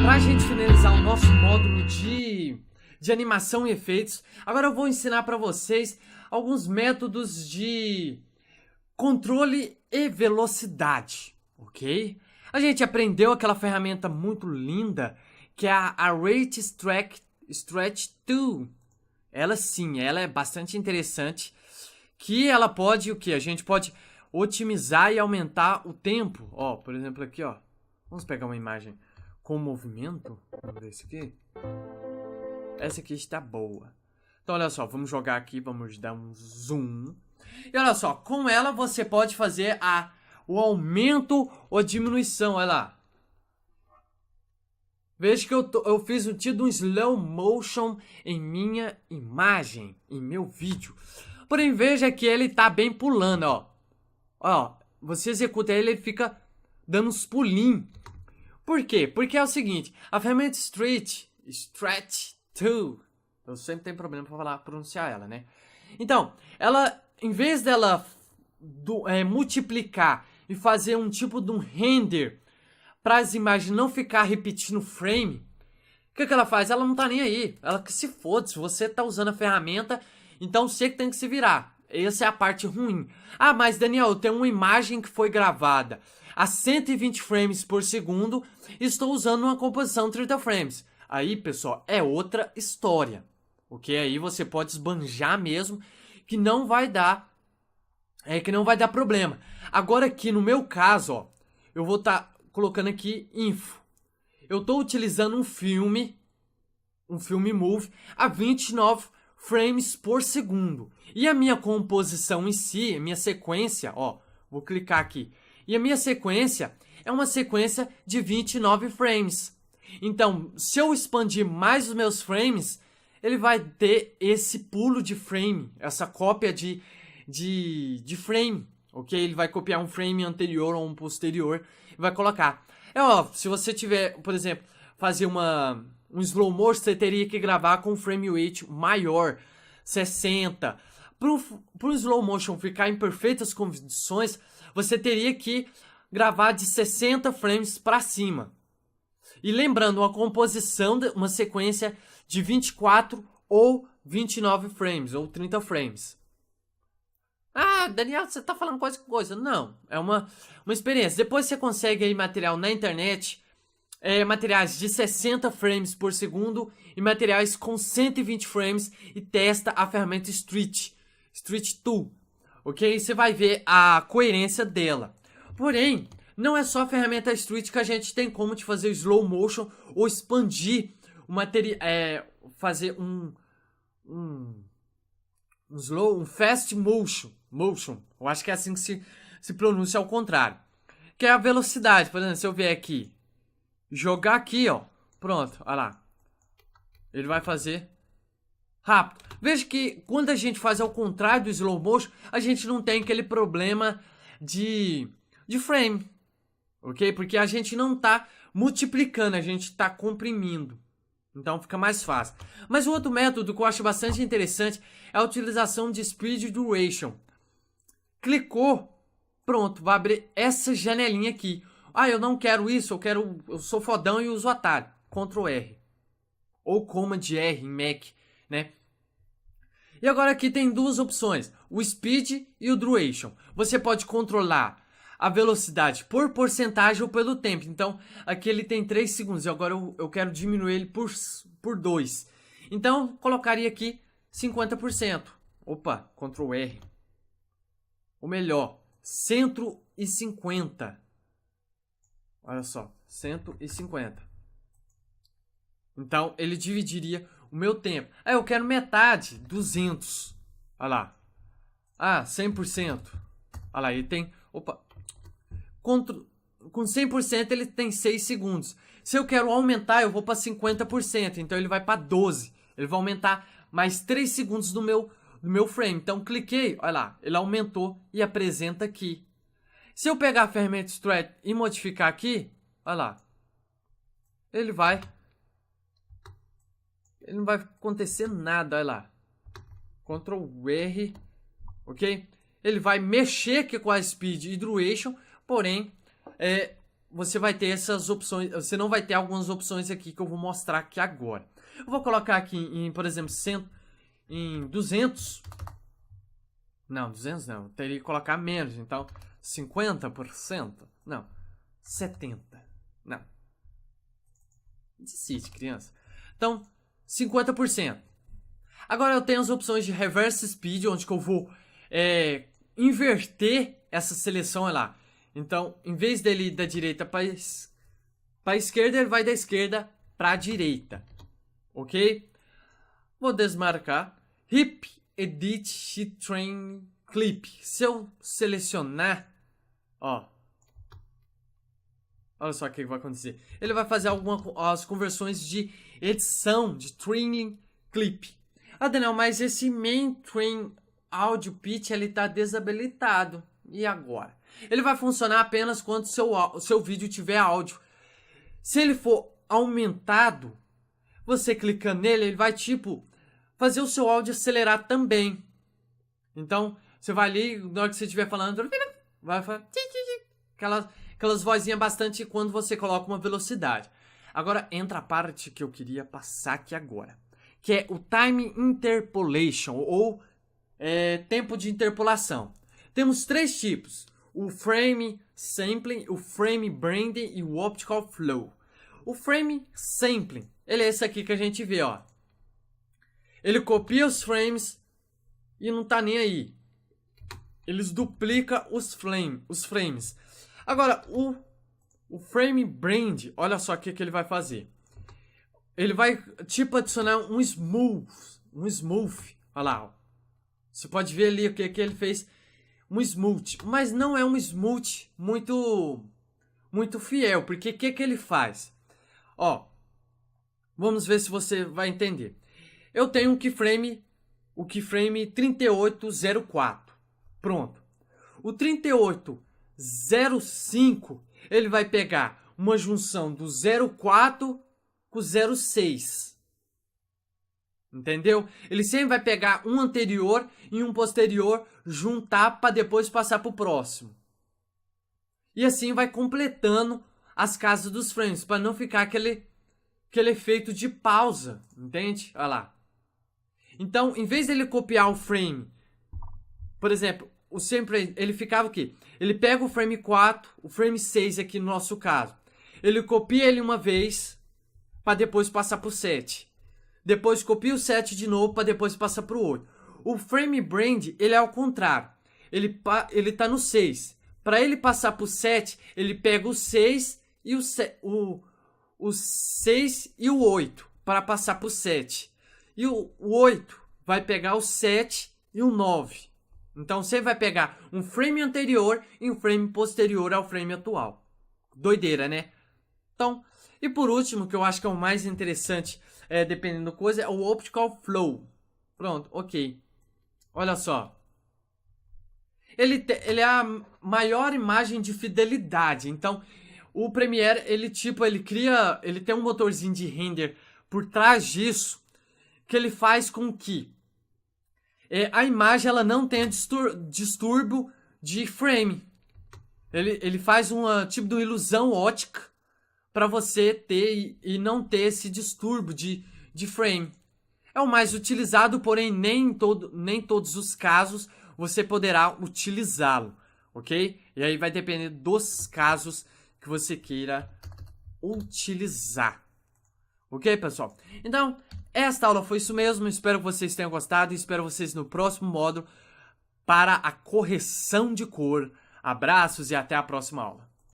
Para a gente finalizar o nosso módulo de animação e efeitos, agora eu vou ensinar para vocês alguns métodos de controle e velocidade, ok? A gente aprendeu aquela ferramenta muito linda que é a Rate Stretch Tool. Ela sim, ela é bastante interessante, que ela pode o que? A gente pode otimizar e aumentar o tempo. Ó, por exemplo aqui, ó. Vamos pegar uma imagem com movimento. Vamos ver isso aqui. Essa aqui está boa. Então olha só, vamos jogar aqui, vamos dar um zoom. E olha só, com ela você pode fazer o aumento ou diminuição, olha lá. Veja que eu fiz um slow motion em minha imagem, em meu vídeo. Porém, veja que ele tá bem pulando, ó. Ó, você executa ele fica dando uns pulinhos. Por quê? Porque é o seguinte, a ferramenta Stretch Tool, eu sempre tenho problema para pronunciar ela, né? Então, ela, em vez dela multiplicar e fazer um tipo de um render para as imagens não ficar repetindo frame, o que ela faz? Ela não tá nem aí, ela que se foda, se você tá usando a ferramenta, então você que tem que se virar. Essa é a parte ruim. Ah, mas Daniel, eu tenho uma imagem que foi gravada a 120 frames por segundo e estou usando uma composição 30 frames. Aí, pessoal, é outra história. Ok? Aí você pode esbanjar mesmo que não vai dar problema. Agora aqui no meu caso, ó, eu vou estar colocando aqui info. Eu estou utilizando um filme Move a 29 frames por segundo. E a minha composição em si, a minha sequência, ó, vou clicar aqui. E a minha sequência é uma sequência de 29 frames. Então, se eu expandir mais os meus frames, ele vai ter esse pulo de frame, essa cópia de frame, ok? Ele vai copiar um frame anterior ou um posterior e vai colocar. Ó, se você tiver, por exemplo, fazer um slow motion, você teria que gravar com um frame rate maior, 60. Para o slow motion ficar em perfeitas condições, você teria que gravar de 60 frames para cima. E lembrando, uma composição, uma sequência de 24 ou 29 frames, ou 30 frames. Ah, Daniel, você tá falando coisa. Não, é uma experiência. Depois você consegue aí material na internet, materiais de 60 frames por segundo e materiais com 120 frames e testa a ferramenta Stretch Tool, ok? Você vai ver a coerência dela. Porém, não é só a ferramenta Stretch que a gente tem como de fazer slow motion ou expandir o material, fazer um fast motion. Eu acho que é assim que se pronuncia ao contrário. Que é a velocidade. Por exemplo, se eu vier aqui, jogar aqui, ó, pronto, olha lá. Ele vai fazer rápido. Veja que quando a gente faz ao contrário do slow motion, a gente não tem aquele problema de frame, ok? Porque a gente não está multiplicando, a gente está comprimindo. Então fica mais fácil. Mas o outro método que eu acho bastante interessante é a utilização de Speed Duration. Clicou, pronto, vai abrir essa janelinha aqui. Ah, eu não quero isso, eu sou fodão e uso atalho. Ctrl R. Ou Command R em Mac, né? E agora aqui tem duas opções, o Speed e o Duration. Você pode controlar a velocidade por porcentagem ou pelo tempo. Então, aqui ele tem 3 segundos e agora eu quero diminuir ele por 2. Então, colocaria aqui 50%. Opa, Ctrl R. Ou melhor, 150. Olha só, 150. Então, ele dividiria o meu tempo. Ah, eu quero metade, 200. Olha lá. Ah, 100%. Olha lá, ele tem... Opa. Com 100% ele tem 6 segundos. Se eu quero aumentar, eu vou para 50%. Então, ele vai para 12. Ele vai aumentar mais 3 segundos do meu frame. Então, cliquei, olha lá. Ele aumentou e apresenta aqui. Se eu pegar a ferramenta Stretch e modificar aqui, olha lá. Ele não vai acontecer nada, olha lá. Ctrl R, ok? Ele vai mexer aqui com a Speed e Duration, porém, você vai ter essas opções, você não vai ter algumas opções aqui que eu vou mostrar aqui agora. Eu vou colocar aqui em, por exemplo, em 200. Não, 200 não, teria que colocar menos, então 50%? Não, 70%. Não. Decide, criança. Então, 50%. Agora eu tenho as opções de reverse speed, onde que eu vou inverter essa seleção, olha lá. Então, em vez dele ir da direita para a esquerda, ele vai da esquerda para a direita. Ok? Vou desmarcar. Hip Edit Sheet Train Clip. Se eu selecionar, ó, olha só o que vai acontecer. Ele vai fazer as conversões de edição, de training clip. Ah, Daniel, mas esse main train audio pitch ele está desabilitado. E agora? Ele vai funcionar apenas quando o seu vídeo tiver áudio. Se ele for aumentado, você clicando nele, ele vai tipo fazer o seu áudio acelerar também. Então, você vai ali, na hora que você estiver falando, vai falar aquelas vozinhas bastante quando você coloca uma velocidade. Agora entra a parte que eu queria passar aqui agora, que é o Time Interpolation, ou tempo de interpolação. Temos 3 tipos: o Frame Sampling, o Frame Branding e o Optical Flow. O Frame Sampling, ele é esse aqui que a gente vê, ó. Ele copia os frames e não tá nem aí. Eles duplicam os frames. Agora, o Frame Brand, olha só o que ele vai fazer. Ele vai, tipo, adicionar um smooth. Olha lá, ó. Você pode ver ali o que ele fez. Um smooth. Mas não é um smooth muito fiel. Porque o que ele faz? Ó, vamos ver se você vai entender. Eu tenho o keyframe 3804. Pronto. O 3805, ele vai pegar uma junção do 04 com o 06. Entendeu? Ele sempre vai pegar um anterior e um posterior, juntar para depois passar para o próximo. E assim vai completando as casas dos frames, para não ficar aquele efeito de pausa, entende? Olha lá. Então, em vez dele copiar o frame, por exemplo, ele ficava o quê? Ele pega o frame 4, o frame 6 aqui no nosso caso. Ele copia ele uma vez, para depois passar para o 7. Depois copia o 7 de novo, para depois passar para o 8. O frame brand, ele é ao contrário. Ele tá no 6. Para ele passar para o 7, ele pega o 6 e o 6 e o 8 para passar para o 7. E o 8 vai pegar o 7 e o 9. Então você vai pegar um frame anterior e um frame posterior ao frame atual. Doideira, né? Então, e por último, que eu acho que é o mais interessante, dependendo da coisa, é o Optical Flow. Pronto, ok. Olha só. Ele é a maior imagem de fidelidade. Então, o Premiere, ele tem um motorzinho de render por trás disso, que ele faz com que a imagem ela não tenha distúrbio de frame. Ele faz tipo de ilusão ótica para você ter e não ter esse distúrbio de frame. É o mais utilizado, porém nem todos os casos você poderá utilizá-lo, ok? E aí vai depender dos casos que você queira utilizar. Ok, pessoal? Então, esta aula foi isso mesmo. Espero que vocês tenham gostado e espero vocês no próximo módulo para a correção de cor. Abraços e até a próxima aula.